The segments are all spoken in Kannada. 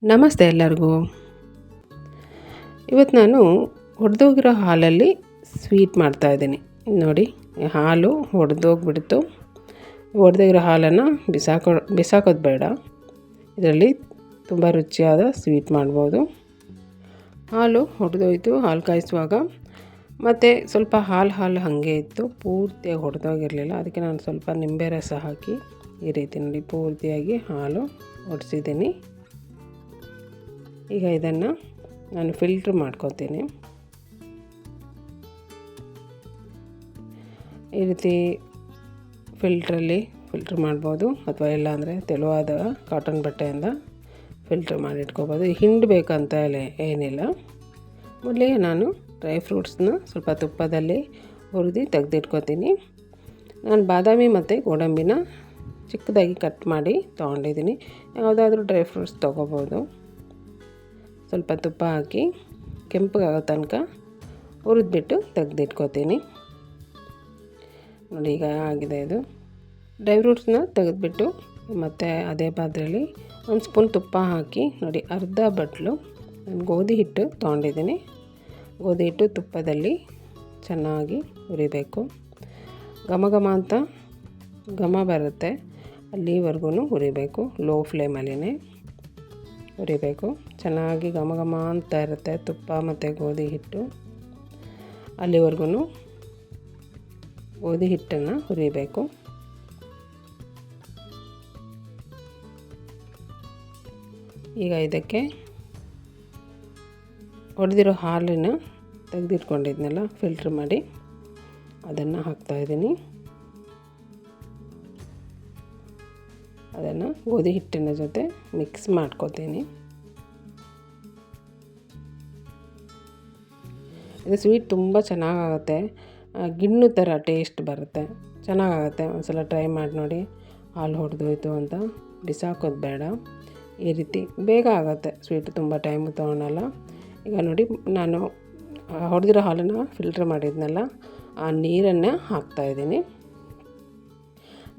ನಮಸ್ತೆ ಎಲ್ಲರಿಗೂ. ಇವತ್ತು ನಾನು ಒಡೆದೋಗಿರೋ ಹಾಲಲ್ಲಿ ಸ್ವೀಟ್ ಮಾಡ್ತಾಯಿದ್ದೀನಿ. ನೋಡಿ, ಹಾಲು ಒಡೆದೋಗ್ಬಿಡ್ತು. ಒಡೆದೋಗಿರೋ ಹಾಲನ್ನು ಬಿಸಾಕೋದು ಬೇಡ. ಇದರಲ್ಲಿ ತುಂಬ ರುಚಿಯಾದ ಸ್ವೀಟ್ ಮಾಡ್ಬೋದು. ಹಾಲು ಒಡೆದೋಯ್ತು ಹಾಲು ಕಾಯಿಸುವಾಗ. ಮತ್ತು ಸ್ವಲ್ಪ ಹಾಲು ಹಾಗೆ ಇತ್ತು, ಪೂರ್ತಿಯಾಗಿ ಒಡೆದೋಗಿರಲಿಲ್ಲ. ಅದಕ್ಕೆ ನಾನು ಸ್ವಲ್ಪ ನಿಂಬೆ ರಸ ಹಾಕಿ ಈ ರೀತಿ ನೋಡಿ ಪೂರ್ತಿಯಾಗಿ ಹಾಲು ಒಡಿಸಿದ್ದೀನಿ. ಈಗ ಇದನ್ನು ನಾನು ಫಿಲ್ಟ್ರ್ ಮಾಡ್ಕೊತೀನಿ. ಈ ರೀತಿ ಫಿಲ್ಟ್ರ್ ಮಾಡ್ಬೋದು, ಅಥವಾ ಇಲ್ಲಾಂದರೆ ತೆಳುವಾದ ಕಾಟನ್ ಬಟ್ಟೆಯಿಂದ ಫಿಲ್ಟ್ರ್ ಮಾಡಿಟ್ಕೋಬೋದು. ಹಿಂಡಬೇಕಂತ ಏನಿಲ್ಲ. ಮೊದಲಿಗೆ ನಾನು ಡ್ರೈ ಫ್ರೂಟ್ಸ್ನ ಸ್ವಲ್ಪ ತುಪ್ಪದಲ್ಲಿ ಹುರಿದು ತೆಗೆದಿಟ್ಕೋತೀನಿ. ನಾನು ಬಾದಾಮಿ ಮತ್ತು ಗೋಡಂಬಿನ ಚಿಕ್ಕದಾಗಿ ಕಟ್ ಮಾಡಿ ತೊಗೊಂಡಿದ್ದೀನಿ. ಯಾವುದಾದ್ರೂ ಡ್ರೈ ಫ್ರೂಟ್ಸ್ ತೊಗೋಬೋದು. ಸ್ವಲ್ಪ ತುಪ್ಪ ಹಾಕಿ ಕೆಂಪಗಾಗೋ ತನಕ ಹುರಿದ್ಬಿಟ್ಟು ತೆಗೆದಿಟ್ಕೋತೀನಿ. ನೋಡಿ, ಈಗ ಆಗಿದೆ ಇದು. ಡ್ರೈ ಫ್ರೂಟ್ಸ್ನ ತೆಗೆದುಬಿಟ್ಟು ಮತ್ತು ಅದೇ ಪಾತ್ರೆಯಲ್ಲಿ ಒಂದು ಸ್ಪೂನ್ ತುಪ್ಪ ಹಾಕಿ ನೋಡಿ, ಅರ್ಧ ಬಟ್ಲು ನಾನು ಗೋಧಿ ಹಿಟ್ಟು ತೊಗೊಂಡಿದ್ದೀನಿ. ಗೋಧಿ ಹಿಟ್ಟು ತುಪ್ಪದಲ್ಲಿ ಚೆನ್ನಾಗಿ ಹುರಿಬೇಕು. ಘಮ ಅಂತ ಘಮ ಬರುತ್ತೆ, ಅಲ್ಲಿವರೆಗೂ ಹುರಿಬೇಕು. ಲೋ ಫ್ಲೇಮಲ್ಲಿನೇ ಹುರಿಬೇಕು. ಚೆನ್ನಾಗಿ ಘಮ ಅಂತ ಇರುತ್ತೆ ತುಪ್ಪ ಮತ್ತು ಗೋಧಿ ಹಿಟ್ಟು. ಅಲ್ಲಿವರೆಗೂ ಗೋಧಿ ಹಿಟ್ಟನ್ನು ಹುರಿಬೇಕು. ಈಗ ಇದಕ್ಕೆ ಒಡೆದಿರೋ ಹಾಲನ್ನು ತೆಗೆದಿಟ್ಕೊಂಡಿದ್ನಲ್ಲ ಫಿಲ್ಟ್ರ್ ಮಾಡಿ, ಅದನ್ನು ಹಾಕ್ತಾಯಿದ್ದೀನಿ. ಅದನ್ನು ಗೋಧಿ ಹಿಟ್ಟಿನ ಜೊತೆ ಮಿಕ್ಸ್ ಮಾಡ್ಕೊತೀನಿ. ಇದು ಸ್ವೀಟ್ ತುಂಬ ಚೆನ್ನಾಗಾಗುತ್ತೆ. ಗಿಣ್ಣು ಥರ ಟೇಸ್ಟ್ ಬರುತ್ತೆ, ಚೆನ್ನಾಗಾಗುತ್ತೆ. ಒಂದ್ಸಲ ಟ್ರೈ ಮಾಡಿ ನೋಡಿ. ಹಾಲು ಹೊಡೆದೋಯ್ತು ಅಂತ ಬಿಸಾಕೋದು ಬೇಡ. ಈ ರೀತಿ ಬೇಗ ಆಗುತ್ತೆ ಸ್ವೀಟ್, ತುಂಬ ಟೈಮು ತೊಗೊಳಲ್ಲ. ಈಗ ನೋಡಿ, ನಾನು ಹೊಡೆದಿರೋ ಹಾಲನ್ನು ಫಿಲ್ಟ್ರ್ ಮಾಡಿದ್ನಲ್ಲ, ಆ ನೀರನ್ನು ಹಾಕ್ತಾಯಿದ್ದೀನಿ.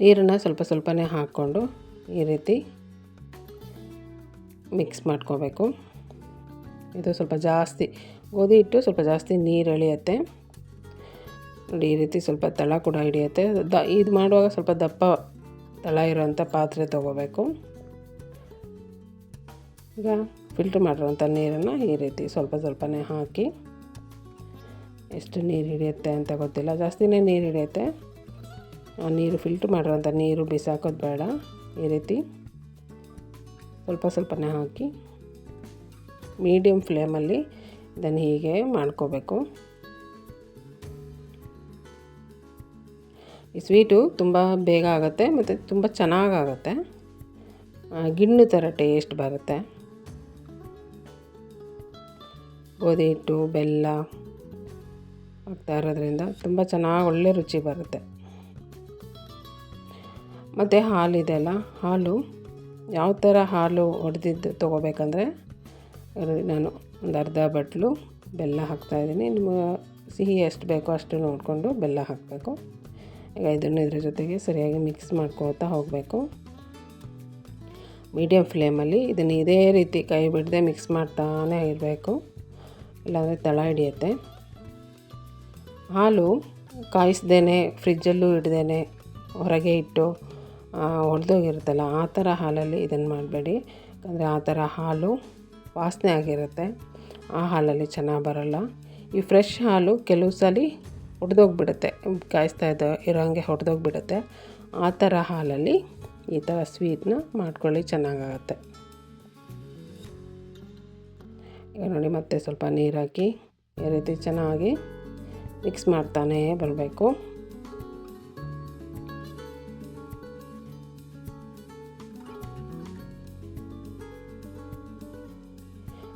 ನೀರನ್ನು ಸ್ವಲ್ಪನೇ ಹಾಕ್ಕೊಂಡು ಈ ರೀತಿ ಮಿಕ್ಸ್ ಮಾಡ್ಕೋಬೇಕು. ಇದು ಸ್ವಲ್ಪ ಜಾಸ್ತಿ ಗೋಧಿ ಹಿಟ್ಟು ಸ್ವಲ್ಪ ಜಾಸ್ತಿ ನೀರು ಎಳೆಯುತ್ತೆ ನೋಡಿ. ಈ ರೀತಿ ಸ್ವಲ್ಪ ತಳ ಕೂಡ ಹಿಡಿಯುತ್ತೆ. ಇದು ಮಾಡುವಾಗ ಸ್ವಲ್ಪ ದಪ್ಪ ತಳ ಇರೋವಂಥ ಪಾತ್ರೆ ತೊಗೋಬೇಕು. ಈಗ ಫಿಲ್ಟ್ರ್ ಮಾಡಿರೋಂಥ ನೀರನ್ನು ಈ ರೀತಿ ಸ್ವಲ್ಪನೇ ಹಾಕಿ, ಎಷ್ಟು ನೀರು ಹಿಡಿಯುತ್ತೆ ಅಂತ ಗೊತ್ತಿಲ್ಲ, ಜಾಸ್ತಿನೇ ನೀರು ಹಿಡಿಯುತ್ತೆ. ಆ ನೀರು ಫಿಲ್ಟ್ರ್ ಮಾಡಿರೋಂಥ ನೀರು ಬಿಸಾಕೋದು ಬೇಡ. ಈ ರೀತಿ ಸ್ವಲ್ಪನೇ ಹಾಕಿ ಮೀಡಿಯಮ್ ಫ್ಲೇಮಲ್ಲಿ ಇದನ್ನು ಹೀಗೆ ಮಾಡ್ಕೋಬೇಕು. ಈ ಸ್ವೀಟು ತುಂಬ ಬೇಗ ಆಗುತ್ತೆ ಮತ್ತು ತುಂಬ ಚೆನ್ನಾಗಾಗುತ್ತೆ. ಗಿಣ್ಣು ಥರ ಟೇಸ್ಟ್ ಬರುತ್ತೆ. ಗೋಧಿ ಹಿಟ್ಟು ಬೆಲ್ಲ ಹಾಕ್ತಾ ಇರೋದ್ರಿಂದ ತುಂಬ ಚೆನ್ನಾಗಿ ಒಳ್ಳೆ ರುಚಿ ಬರುತ್ತೆ. ಮತ್ತು ಹಾಲಿದೆಯಲ್ಲ, ಹಾಲು ಯಾವ ಥರ ಹಾಲು ಒಡೆದಿದ್ದು ತೊಗೋಬೇಕಂದ್ರೆ, ನಾನು ಒಂದು ಅರ್ಧ ಬಟ್ಲು ಬೆಲ್ಲ ಹಾಕ್ತಾಯಿದ್ದೀನಿ. ನಿಮಗೆ ಸಿಹಿ ಎಷ್ಟು ಬೇಕೋ ಅಷ್ಟು ನೋಡಿಕೊಂಡು ಬೆಲ್ಲ ಹಾಕಬೇಕು. ಈಗ ಇದನ್ನು ಇದ್ರ ಜೊತೆಗೆ ಸರಿಯಾಗಿ ಮಿಕ್ಸ್ ಮಾಡ್ಕೊಳ್ತಾ ಹೋಗಬೇಕು. ಮೀಡಿಯಮ್ ಫ್ಲೇಮಲ್ಲಿ ಇದನ್ನು ಇದೇ ರೀತಿ ಕೈ ಬಿಡದೆ ಮಿಕ್ಸ್ ಮಾಡ್ತಾನೇ ಇರಬೇಕು, ಇಲ್ಲಾಂದರೆ ತಳ ಹಿಡಿಯುತ್ತೆ. ಹಾಲು ಕಾಯಿಸ್ದೇ ಫ್ರಿಜ್ಜಲ್ಲೂ ಇಡ್ದೇ ಹೊರಗೆ ಇಟ್ಟು ಒಡೆದೋಗಿರುತ್ತಲ್ಲ, ಆ ಥರ ಹಾಲಲ್ಲಿ ಇದನ್ನು ಮಾಡಬೇಡಿ. ಯಾಕಂದರೆ ಆ ಥರ ಹಾಲು ವಾಸನೆ ಆಗಿರುತ್ತೆ, ಆ ಹಾಲಲ್ಲಿ ಚೆನ್ನಾಗಿ ಬರೋಲ್ಲ. ಈ ಫ್ರೆಶ್ ಹಾಲು ಕೆಲವು ಸಲ ಒಡೆದೋಗ್ಬಿಡುತ್ತೆ, ಕಾಯಿಸ್ತಾ ಇರೋಂಗೆ ಹೊಡೆದೋಗ್ಬಿಡುತ್ತೆ. ಆ ಥರ ಹಾಲಲ್ಲಿ ಈ ಥರ ಸ್ವೀಟ್ನ ಮಾಡ್ಕೊಳ್ಳಿ, ಚೆನ್ನಾಗಾಗತ್ತೆ. ಈಗ ನೋಡಿ, ಮತ್ತೆ ಸ್ವಲ್ಪ ನೀರು ಹಾಕಿ ಈ ರೀತಿ ಚೆನ್ನಾಗಿ ಮಿಕ್ಸ್ ಮಾಡ್ತಾನೇ ಬರಬೇಕು.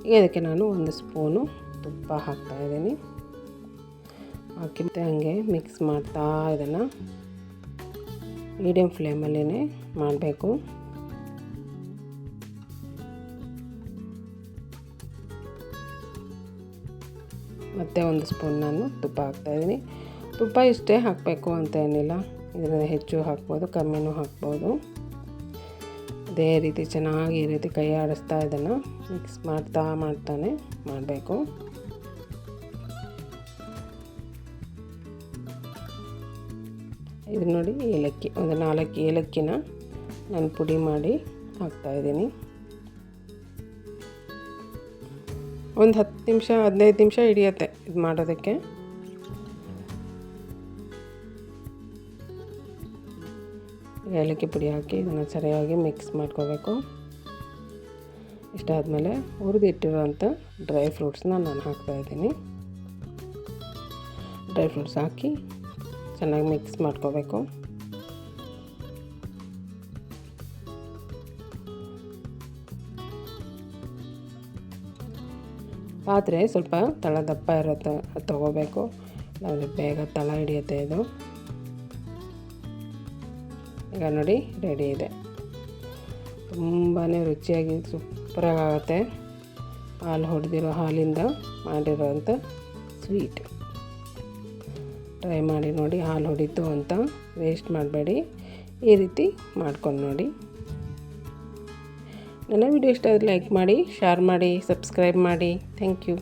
ಈಗ ಇದಕ್ಕೆ ನಾನು ಒಂದು ಸ್ಪೂನು ತುಪ್ಪ ಹಾಕ್ತಾಯಿದ್ದೀನಿ. ಹಾಕಿ ಮತ್ತೆ ಹಾಗೆ ಮಿಕ್ಸ್ ಮಾಡ್ತಾ ಇದನ್ನು ಮೀಡಿಯಮ್ ಫ್ಲೇಮಲ್ಲೇ ಮಾಡಬೇಕು. ಮತ್ತು ಒಂದು ಸ್ಪೂನ್ ನಾನು ತುಪ್ಪ ಹಾಕ್ತಾಯಿದ್ದೀನಿ. ತುಪ್ಪ ಇಷ್ಟೇ ಹಾಕಬೇಕು ಅಂತ ಏನಿಲ್ಲ, ಇದನ್ನು ಹೆಚ್ಚು ಹಾಕ್ಬೋದು, ಕಮ್ಮಿನೂ ಹಾಕ್ಬೋದು. ಇದೇ ರೀತಿ ಚೆನ್ನಾಗಿ ಈ ರೀತಿ ಕೈ ಆಡಿಸ್ತಾ ಇದನ್ನು ಮಿಕ್ಸ್ ಮಾಡ್ತಾನೆ ಮಾಡಬೇಕು. ಇದು ನೋಡಿ ಏಲಕ್ಕಿ, ಒಂದು 4 ಏಲಕ್ಕಿನ ನಾನು ಪುಡಿ ಮಾಡಿ ಹಾಕ್ತಾಯಿದ್ದೀನಿ. ಒಂದು 10 ನಿಮಿಷ 15 ನಿಮಿಷ ಹಿಡಿಯುತ್ತೆ ಇದು ಮಾಡೋದಕ್ಕೆ. ಏಲಕ್ಕಿ ಪುಡಿ ಹಾಕಿ ಇದನ್ನು ಸರಿಯಾಗಿ ಮಿಕ್ಸ್ ಮಾಡ್ಕೋಬೇಕು. ಇಷ್ಟಾದಮೇಲೆ ಹುರಿದಿಟ್ಟಿರುವಂಥ ಡ್ರೈ ಫ್ರೂಟ್ಸ್ನ ನಾನು ಹಾಕ್ತಾಯಿದ್ದೀನಿ. ಡ್ರೈ ಫ್ರೂಟ್ಸ್ ಹಾಕಿ ಚೆನ್ನಾಗಿ ಮಿಕ್ಸ್ ಮಾಡ್ಕೋಬೇಕು. ಪಾತ್ರೆ ಸ್ವಲ್ಪ ತಳ ದಪ್ಪ ಇರುತ್ತೆ, ಅದು ತೊಗೋಬೇಕು, ಇಲ್ಲಾಂದರೆ ಬೇಗ ತಳ ಹಿಡಿಯುತ್ತೆ ಇದು. ಈಗ ನೋಡಿ ರೆಡಿ ಇದೆ. ತುಂಬಾ ರುಚಿಯಾಗಿ ಸೂಪರಾಗಿ ಆಗುತ್ತೆ. ಹಾಲು ಹೊಡೆದಿರೋ ಹಾಲಿಂದ ಮಾಡಿರೋವಂಥ ಸ್ವೀಟ್. ಟ್ರೈ ಮಾಡಿ ನೋಡಿ, ಹಾಲು ಹೊಡಿತು ಅಂತ ವೇಸ್ಟ್ ಮಾಡಬೇಡಿ, ಈ ರೀತಿ ಮಾಡ್ಕೊಂಡು ನೋಡಿ. ನನ್ನ ವಿಡಿಯೋ ಇಷ್ಟ ಆದರೆ ಲೈಕ್ ಮಾಡಿ, ಶೇರ್ ಮಾಡಿ, ಸಬ್ಸ್ಕ್ರೈಬ್ ಮಾಡಿ. Thank you.